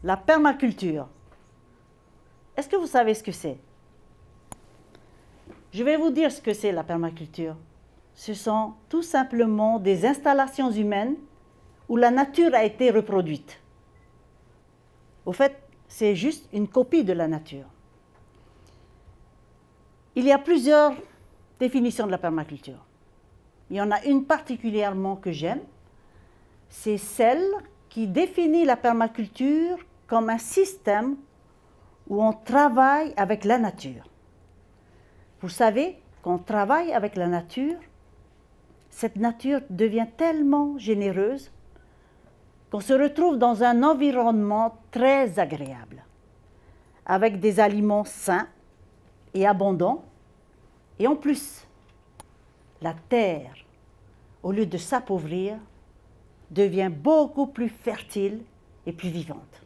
La permaculture. Est-ce que vous savez ce que c'est? Je vais vous dire ce que c'est la permaculture. Ce sont tout simplement des installations humaines où la nature a été reproduite. Au fait, c'est juste une copie de la nature. Il y a plusieurs définitions de la permaculture. Il y en a une particulièrement que j'aime. C'est celle qui définit la permaculture comme un système où on travaille avec la nature. Vous savez, quand on travaille avec la nature, cette nature devient tellement généreuse qu'on se retrouve dans un environnement très agréable, avec des aliments sains et abondants. Et en plus, la terre, au lieu de s'appauvrir, devient beaucoup plus fertile et plus vivante.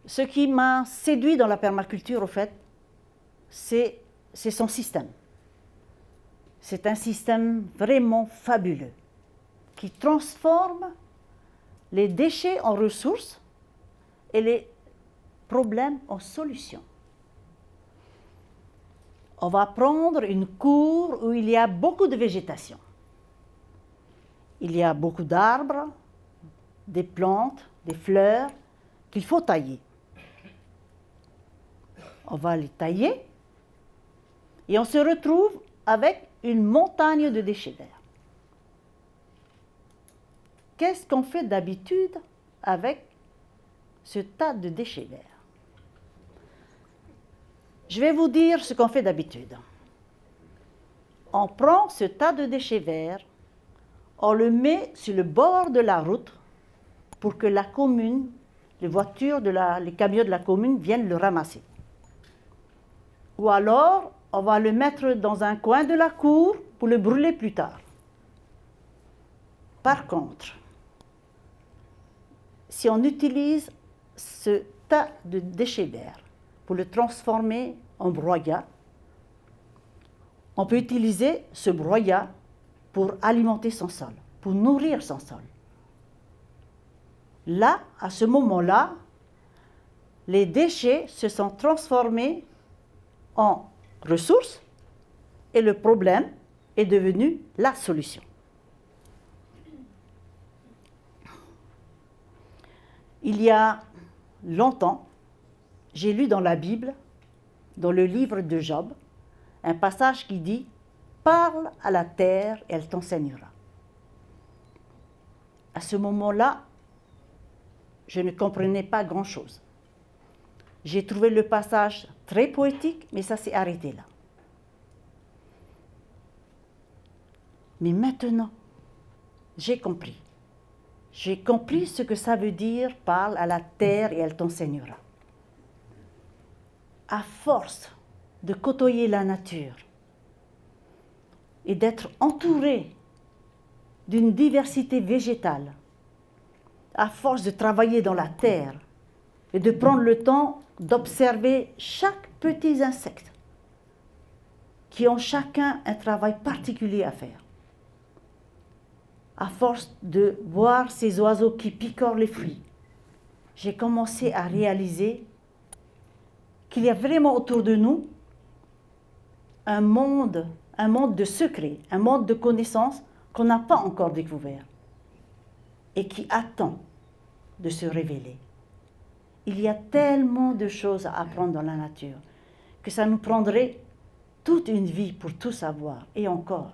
Ce qui m'a séduit dans la permaculture, au fait, c'est son système. C'est un système vraiment fabuleux qui transforme les déchets en ressources et les problèmes en solutions. On va prendre une cour où il y a beaucoup de végétation. Il y a beaucoup d'arbres, des plantes, des fleurs qu'il faut tailler. On va les tailler et on se retrouve avec une montagne de déchets verts. Qu'est-ce qu'on fait d'habitude avec ce tas de déchets verts? Je vais vous dire ce qu'on fait d'habitude. On prend ce tas de déchets verts, on le met sur le bord de la route pour que la commune, les voitures, les camions de la commune viennent le ramasser. Ou alors, on va le mettre dans un coin de la cour pour le brûler plus tard. Par contre, si on utilise ce tas de déchets verts pour le transformer en broyat, on peut utiliser ce broyat pour alimenter son sol, pour nourrir son sol. Là, à ce moment-là, les déchets se sont transformés en ressources et le problème est devenu la solution. Il y a longtemps, j'ai lu dans la Bible, dans le livre de Job, un passage qui dit « Parle à la terre, elle t'enseignera ». À ce moment-là, je ne comprenais pas grand-chose. J'ai trouvé le passage très poétique, mais ça s'est arrêté là. Mais maintenant, j'ai compris. J'ai compris ce que ça veut dire « Parle à la terre et elle t'enseignera ». À force de côtoyer la nature et d'être entouré d'une diversité végétale, à force de travailler dans la terre et de prendre le temps d'observer chaque petit insecte qui ont chacun un travail particulier à faire, à force de voir ces oiseaux qui picorent les fruits, j'ai commencé à réaliser qu'il y a vraiment autour de nous un monde de secrets, un monde de connaissances qu'on n'a pas encore découvert et qui attend de se révéler. Il y a tellement de choses à apprendre dans la nature que ça nous prendrait toute une vie pour tout savoir, et encore.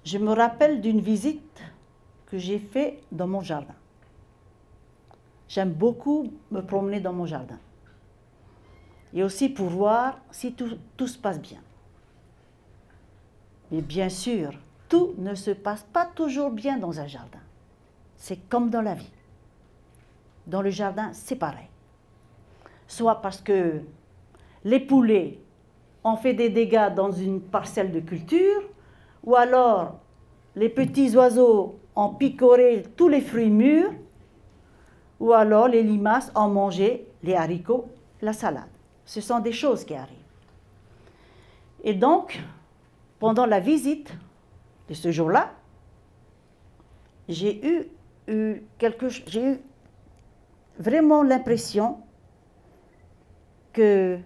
Je me rappelle d'une visite que j'ai faite dans mon jardin. J'aime beaucoup me promener dans mon jardin. Et aussi pour voir si tout se passe bien. Mais bien sûr, tout ne se passe pas toujours bien dans un jardin. C'est comme dans la vie. Dans le jardin, c'est pareil. Soit parce que les poulets ont fait des dégâts dans une parcelle de culture, ou alors les petits oiseaux ont picoré tous les fruits mûrs, ou alors les limaces ont mangé les haricots, la salade. Ce sont des choses qui arrivent. Et donc, pendant la visite, de ce jour-là, j'ai eu vraiment l'impression que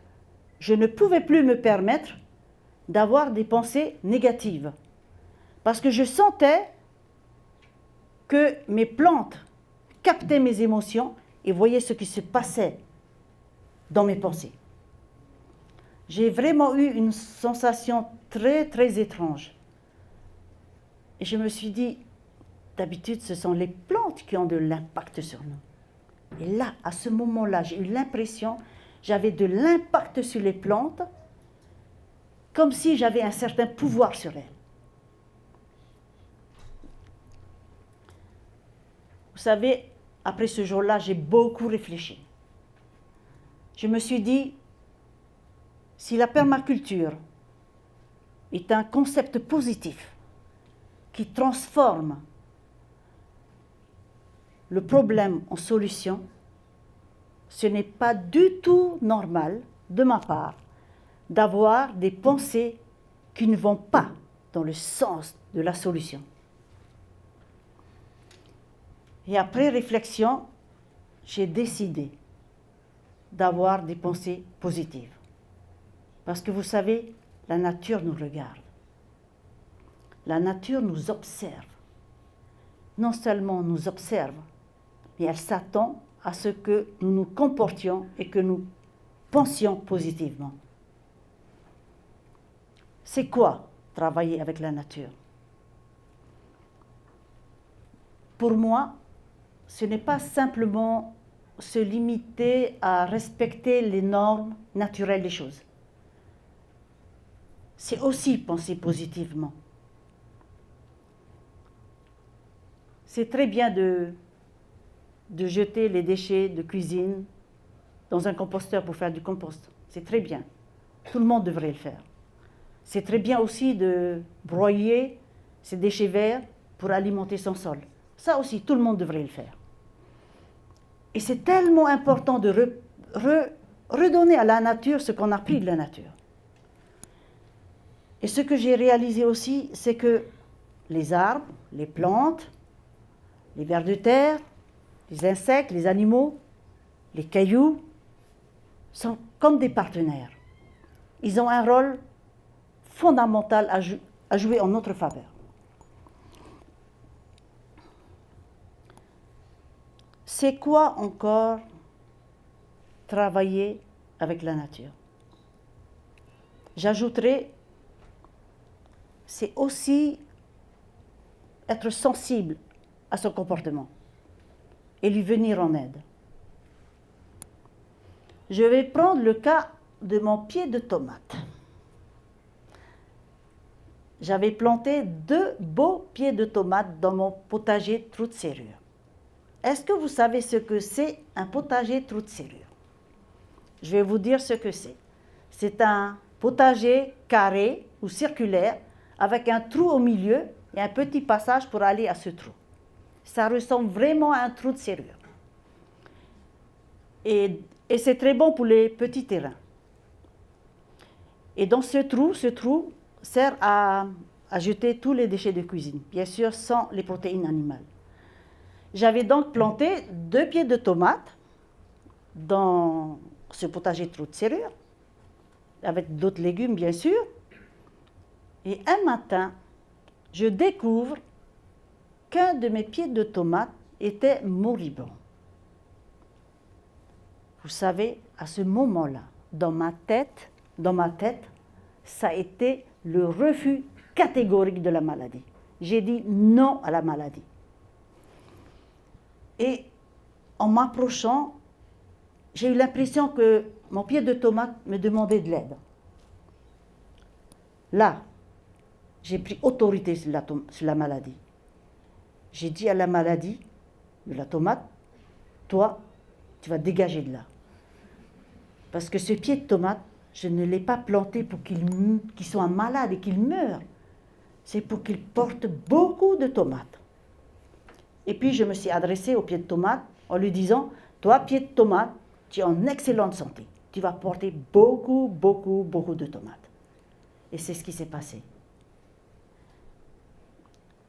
je ne pouvais plus me permettre d'avoir des pensées négatives. Parce que je sentais que mes plantes captaient mes émotions et voyaient ce qui se passait dans mes pensées. J'ai vraiment eu une sensation très, très étrange. Et je me suis dit, d'habitude, ce sont les plantes qui ont de l'impact sur nous. Et là, à ce moment-là, j'ai eu l'impression, j'avais de l'impact sur les plantes, comme si j'avais un certain pouvoir sur elles. Vous savez, après ce jour-là, j'ai beaucoup réfléchi. Je me suis dit, si la permaculture est un concept positif qui transforme le problème en solution, ce n'est pas du tout normal de ma part d'avoir des pensées qui ne vont pas dans le sens de la solution. Et après réflexion, j'ai décidé d'avoir des pensées positives. Parce que vous savez, la nature nous regarde. La nature nous observe. Non seulement nous observe, mais elle s'attend à ce que nous nous comportions et que nous pensions positivement. C'est quoi travailler avec la nature? Pour moi, ce n'est pas simplement se limiter à respecter les normes naturelles des choses. C'est aussi penser positivement. C'est très bien de jeter les déchets de cuisine dans un composteur pour faire du compost. C'est très bien. Tout le monde devrait le faire. C'est très bien aussi de broyer ces déchets verts pour alimenter son sol. Ça aussi, tout le monde devrait le faire. Et c'est tellement important de redonner à la nature ce qu'on a pris de la nature. Et ce que j'ai réalisé aussi, c'est que les arbres, les plantes, les vers de terre, les insectes, les animaux, les cailloux, sont comme des partenaires. Ils ont un rôle fondamental à jouer en notre faveur. C'est quoi encore travailler avec la nature? J'ajouterai, c'est aussi être sensible à son comportement et lui venir en aide. Je vais prendre le cas de mon pied de tomate. J'avais planté 2 beaux pieds de tomates dans mon potager trou de serrure. Est-ce que vous savez ce que c'est un potager trou de serrure? Je vais vous dire ce que c'est. C'est un potager carré ou circulaire avec un trou au milieu et un petit passage pour aller à ce trou. Ça ressemble vraiment à un trou de serrure. Et c'est très bon pour les petits terrains. Et dans ce trou sert à jeter tous les déchets de cuisine, bien sûr sans les protéines animales. J'avais donc planté 2 pieds de tomates dans ce potager trou de serrure, avec d'autres légumes bien sûr. Et un matin, je découvre qu'un de mes pieds de tomates était moribond. Vous savez, à ce moment-là, dans ma tête, ça a été le refus catégorique de la maladie. J'ai dit non à la maladie. Et en m'approchant, j'ai eu l'impression que mon pied de tomate me demandait de l'aide. Là, j'ai pris autorité sur la maladie. J'ai dit à la maladie de la tomate, toi, tu vas dégager de là. Parce que ce pied de tomate, je ne l'ai pas planté pour qu'il soit malade et qu'il meure. C'est pour qu'il porte beaucoup de tomates. Et puis je me suis adressée au pied de tomate en lui disant, toi, pied de tomate, tu es en excellente santé. Tu vas porter beaucoup, beaucoup, beaucoup de tomates. Et c'est ce qui s'est passé.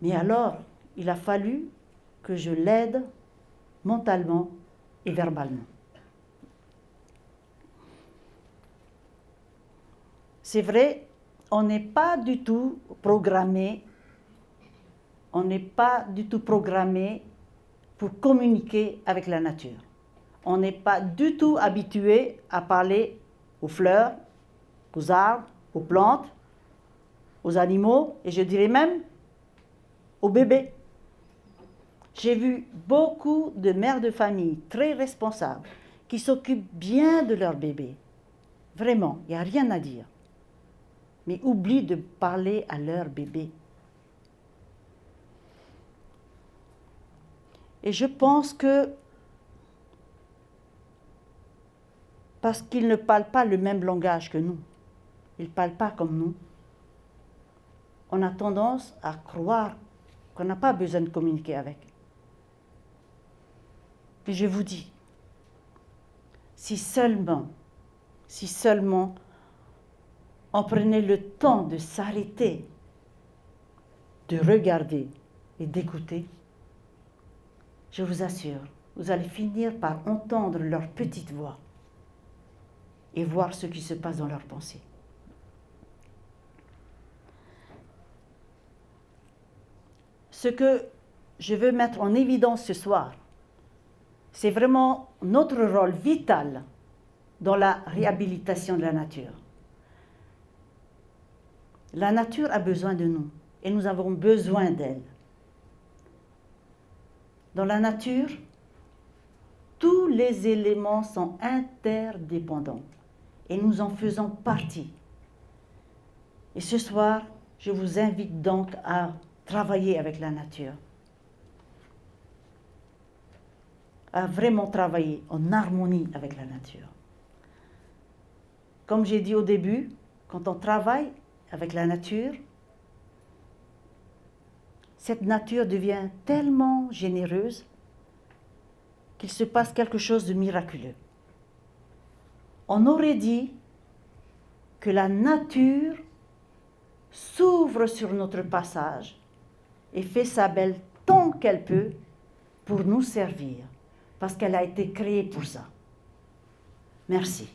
Mais alors, il a fallu que je l'aide mentalement et verbalement. C'est vrai, on n'est pas du tout programmé, pour communiquer avec la nature. On n'est pas du tout habitué à parler aux fleurs, aux arbres, aux plantes, aux animaux, et je dirais même aux bébés. J'ai vu beaucoup de mères de famille très responsables qui s'occupent bien de leurs bébés. Vraiment, il n'y a rien à dire. Mais oublient de parler à leur bébé. Et je pense que parce qu'ils ne parlent pas le même langage que nous, ils ne parlent pas comme nous, on a tendance à croire qu'on n'a pas besoin de communiquer avec. Mais je vous dis, si seulement on prenait le temps de s'arrêter, de regarder et d'écouter, je vous assure, vous allez finir par entendre leur petite voix et voir ce qui se passe dans leurs pensées. Ce que je veux mettre en évidence ce soir, c'est vraiment notre rôle vital dans la réhabilitation de la nature. La nature a besoin de nous et nous avons besoin d'elle. Dans la nature, tous les éléments sont interdépendants et nous en faisons partie. Et ce soir, je vous invite donc à travailler avec la nature, à vraiment travailler en harmonie avec la nature. Comme j'ai dit au début, quand on travaille avec la nature, cette nature devient tellement généreuse qu'il se passe quelque chose de miraculeux. On aurait dit que la nature s'ouvre sur notre passage et fait sa belle tant qu'elle peut pour nous servir, parce qu'elle a été créée pour ça. Merci.